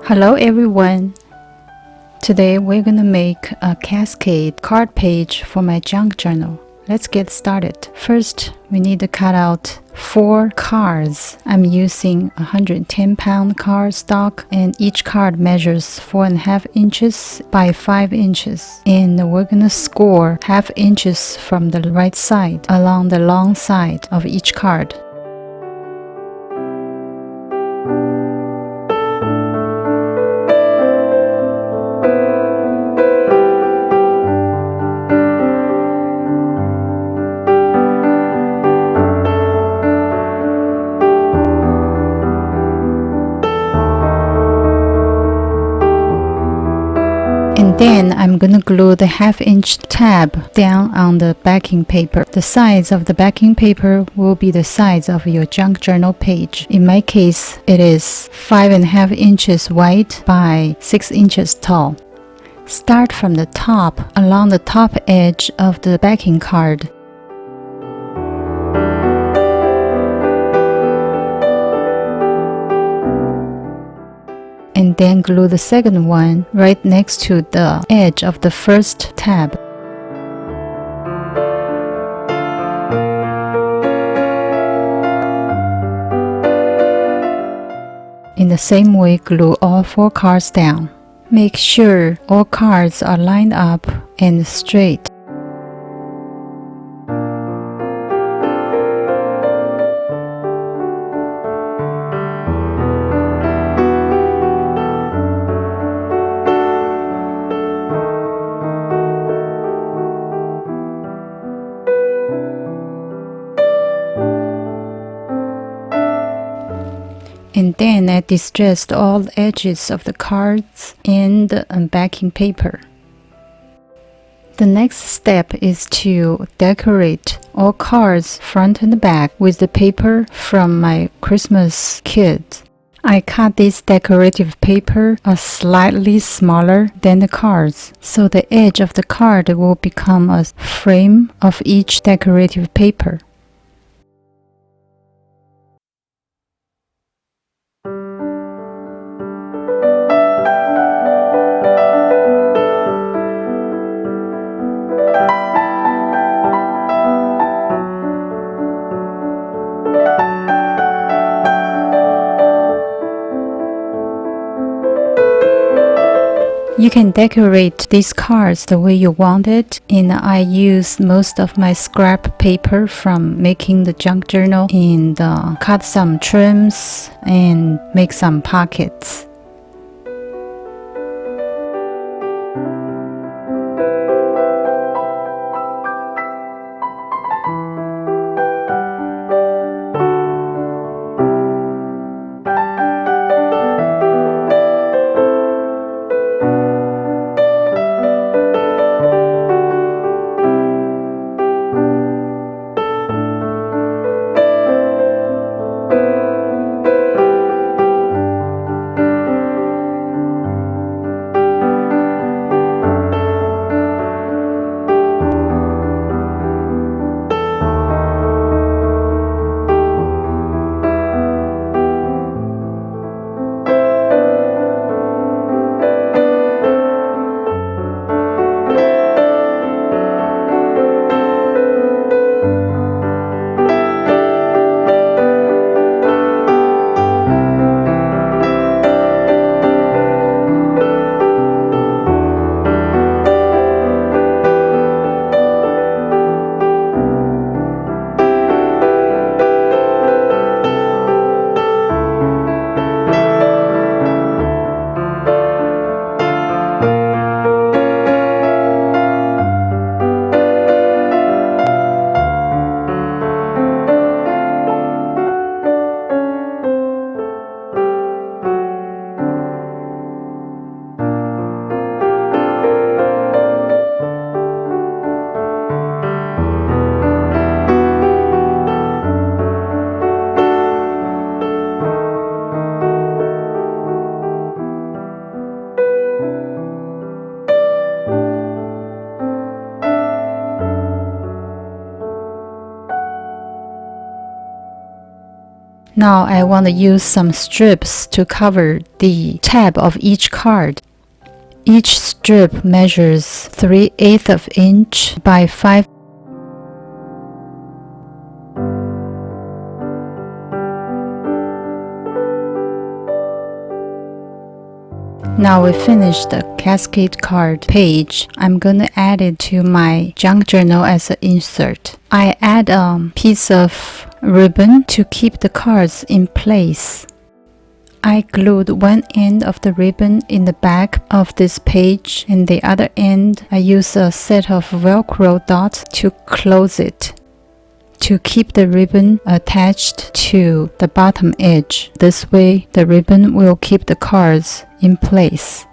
Hello everyone! Today we're gonna make a Cascade card page for my junk journal. Let's get started. First, we need to cut out 4 cards. I'm using 110-pound card stock, and each card measures 4.5 inches by 5 inches. And we're gonna score half inches from the right side along the long side of each card. And then I'm gonna glue the half-inch tab down on the backing paper. The size of the backing paper will be the size of your junk journal page. In my case, it is 5.5 inches wide by 6 inches tall. Start from the top along the top edge of the backing card. And then glue the second one right next to the edge of the first tab. In the same way, glue all 4 cards down. Make sure all cards are lined up and straight. And then I distressed all the edges of the cards and the backing paper. The next step is to decorate all cards front and back with the paper from my Christmas kit. I cut this decorative paper slightly smaller than the cards, so the edge of the card will become a frame of each decorative paper. You can decorate these cards the way you want it, and I use most of my scrap paper from making the junk journal and cut some trims and make some pockets. Now I want to use some strips to cover the tab of each card. Each strip measures 3/8 of inch by 5. Now we finished the Cascade card page. I'm gonna add it to my junk journal as an insert. I add a piece of ribbon to keep the cards in place. I glued one end of the ribbon in the back of this page, and the other end I use a set of Velcro dots to close it, to keep the ribbon attached to the bottom edge. This way, the ribbon will keep the cards in place.